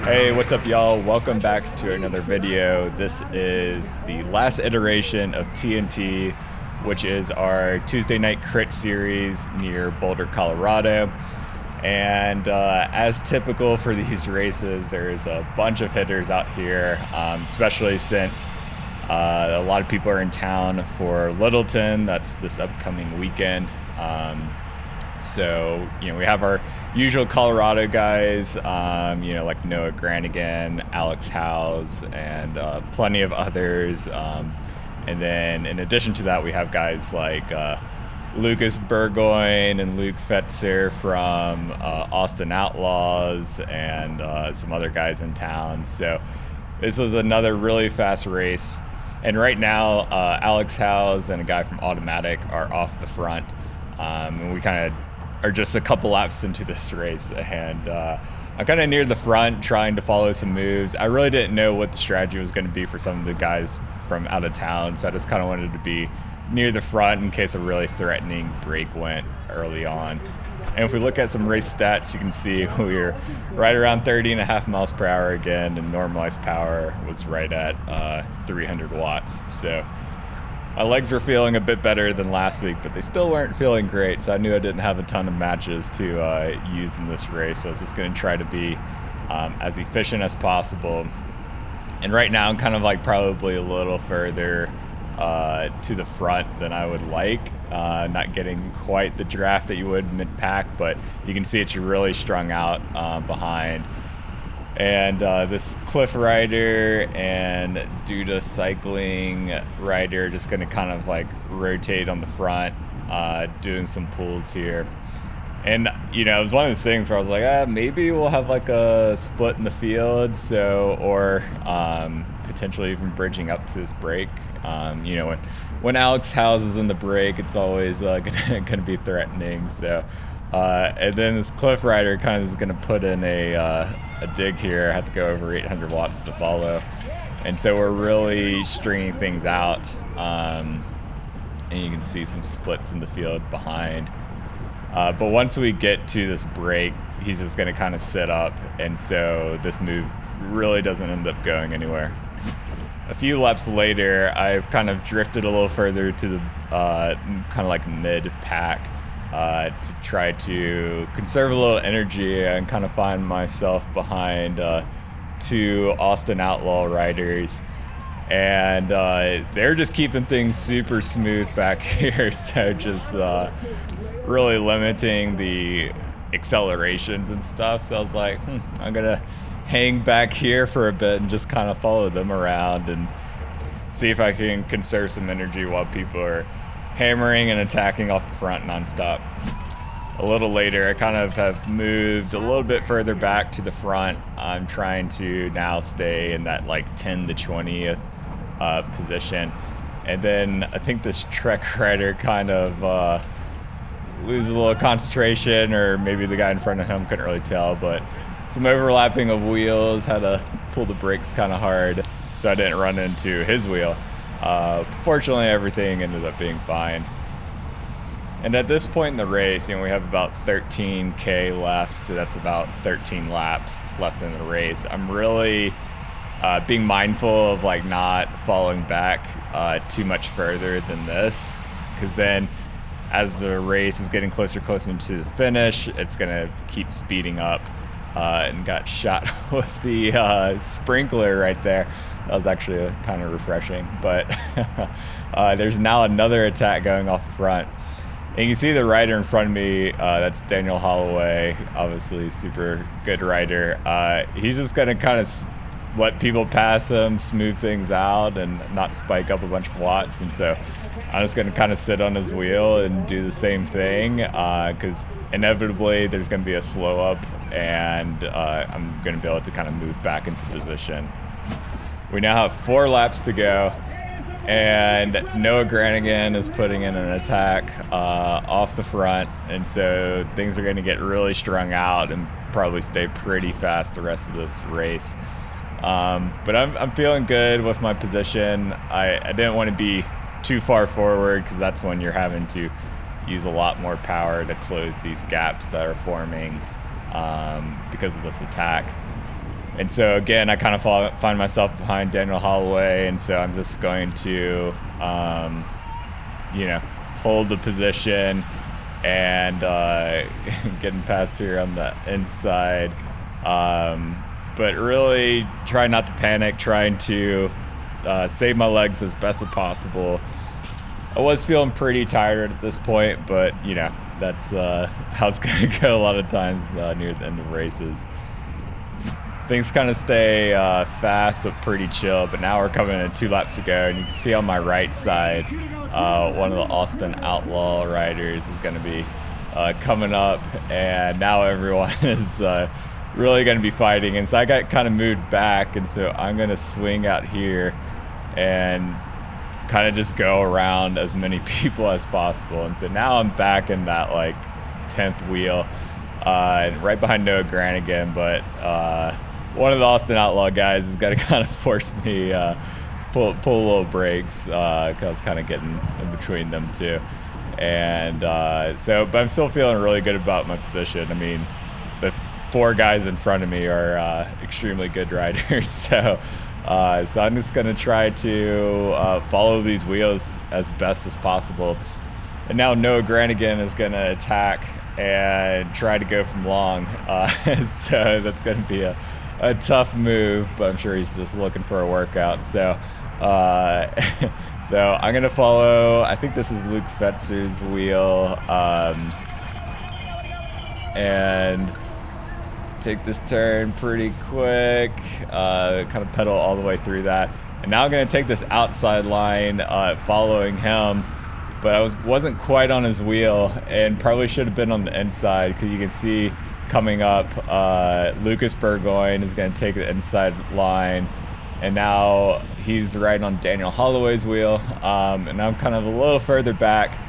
Hey, what's up, y'all? Welcome back to another video. This is the last iteration of TNT, which is our Tuesday night crit series near Boulder, Colorado. And as typical for these races, there's a bunch of hitters out here, especially since a lot of people are in town for Littleton. That's this upcoming weekend. So, we have our usual Colorado guys, like Noah Granigan, Alex Howes, and plenty of others. And then in addition to that, we have guys like Lucas Burgoyne and Luke Fetzer from Austin Outlaws and some other guys in town. So this was another really fast race. And right now, Alex Howes and a guy from Automatic are off the front. And we kind of are just a couple laps into this race, and I'm kind of near the front trying to follow some moves. I really didn't know what the strategy was going to be for some of the guys from out of town, so I just kind of wanted to be near the front in case a really threatening break went early on. And if we look at some race stats, you can see we're right around 30.5 miles per hour again, and normalized power was right at 300 watts. So my legs were feeling a bit better than last week, but they still weren't feeling great, so I knew I didn't have a ton of matches to use in this race. So I was just going to try to be as efficient as possible. And right now I'm kind of like probably a little further to the front than I would like. Not getting quite the draft that you would mid-pack, but you can see it's really strung out behind. And this Cliff rider and Duda cycling rider just going to kind of like rotate on the front, doing some pulls here. And, it was one of those things where I was like, maybe we'll have like a split in the field, or potentially even bridging up to this break. When Alex Howes is in the break, it's always gonna be threatening. So. And then this Cliff rider kind of is going to put in a dig here. I have to go over 800 watts to follow. And so we're really stringing things out. And you can see some splits in the field behind. But once we get to this break, he's just going to kind of sit up. And so this move really doesn't end up going anywhere. A few laps later, I've kind of drifted a little further to the kind of like mid-pack. To try to conserve a little energy and kind of find myself behind two Austin Outlaw riders. And they're just keeping things super smooth back here. So just really limiting the accelerations and stuff. So I was like, I'm going to hang back here for a bit and just kind of follow them around and see if I can conserve some energy while people are hammering and attacking off the front nonstop. A little later, I kind of have moved a little bit further back to the front. I'm trying to now stay in that like 10 to 20th position. And then I think this Trek rider kind of loses a little concentration, or maybe the guy in front of him couldn't really tell, but some overlapping of wheels, had to pull the brakes kind of hard so I didn't run into his wheel. Fortunately, everything ended up being fine. And at this point in the race, we have about 13K left, so that's about 13 laps left in the race. I'm really being mindful of like not falling back too much further than this, because then as the race is getting closer to the finish, it's gonna keep speeding up. And got shot with the sprinkler right there. That was actually kind of refreshing, but there's now another attack going off the front. And you can see the rider in front of me, that's Daniel Holloway, obviously super good rider. He's just gonna kind of let people pass him, smooth things out, and not spike up a bunch of watts. And so I'm just gonna kind of sit on his wheel and do the same thing, because inevitably there's gonna be a slow up, and I'm gonna be able to kind of move back into position. We now have 4 laps to go, and Noah Granigan is putting in an attack off the front, and so things are going to get really strung out and probably stay pretty fast the rest of this race. But I'm feeling good with my position. I didn't want to be too far forward, because that's when you're having to use a lot more power to close these gaps that are forming because of this attack. And so again, I kind of find myself behind Daniel Holloway, and so I'm just going to, you know, hold the position and getting past here on the inside. But really try not to panic, trying to save my legs as best as possible. I was feeling pretty tired at this point, but you know, that's how it's gonna go a lot of times near the end of races. Things kind of stay fast but pretty chill, but now we're coming in 2 laps to go, and you can see on my right side, one of the Austin Outlaw riders is gonna be coming up, and now everyone is really going to be fighting. And so I got kind of moved back, and so I'm going to swing out here and kind of just go around as many people as possible. And so now I'm back in that like 10th wheel, right behind Noah Granigan, but one of the Austin Outlaw guys is going to kind of force me pull a little brakes, because I was kind of getting in between them too. And but I'm still feeling really good about my position. I mean, the 4 guys in front of me are extremely good riders, so I'm just going to try to follow these wheels as best as possible. And now Noah Granigan is going to attack and try to go from long, so that's going to be a tough move, but I'm sure he's just looking for a workout. So so I'm going to follow, I think this is Luke Fetzer's wheel, and take this turn pretty quick, kind of pedal all the way through that. And now I'm going to take this outside line following him, but I wasn't quite on his wheel and probably should have been on the inside, because you can see coming up, Lucas Burgoyne is going to take the inside line, and now he's riding on Daniel Holloway's wheel, and I'm kind of a little further back.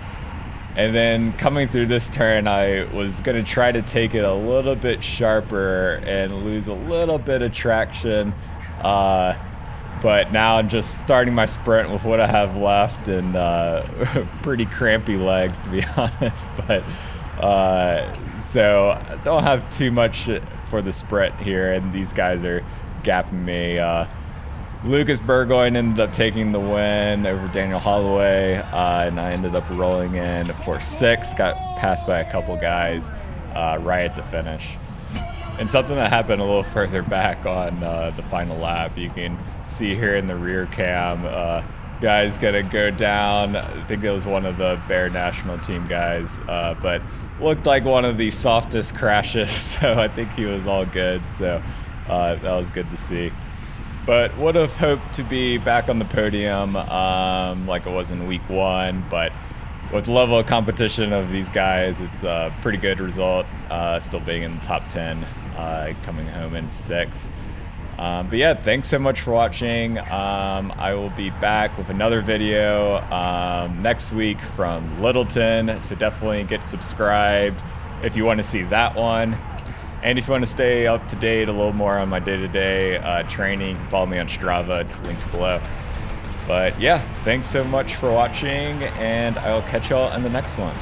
And then coming through this turn, I was going to try to take it a little bit sharper and lose a little bit of traction. But now I'm just starting my sprint with what I have left, and pretty crampy legs, to be honest. But so I don't have too much for the sprint here, and these guys are gapping me. Lucas Burgoyne ended up taking the win over Daniel Holloway, and I ended up rolling in for 6. Got passed by a couple guys right at the finish. And something that happened a little further back on the final lap, you can see here in the rear cam, guy's gonna go down. I think it was one of the Bear National Team guys, but looked like one of the softest crashes, so I think he was all good. So that was good to see. But would have hoped to be back on the podium like it was in week 1, but with the level of competition of these guys, it's a pretty good result, still being in the top 10, coming home in 6th. But yeah, thanks so much for watching. I will be back with another video next week from Littleton, so definitely get subscribed if you want to see that one. And if you want to stay up to date a little more on my day-to-day training, follow me on Strava. It's linked below. But yeah, thanks so much for watching, and I'll catch y'all in the next one.